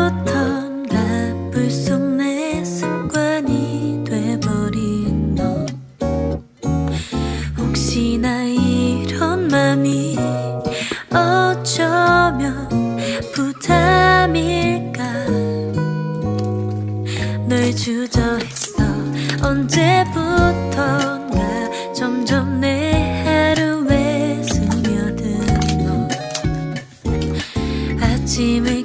언제부턴가 불쑥 내 습관이 돼버린 너. 혹시나 이런 맘이 어쩌면 부담일까. 널 주저했어. 언제부턴가 점점 내 하루에 스며든 너. 아침을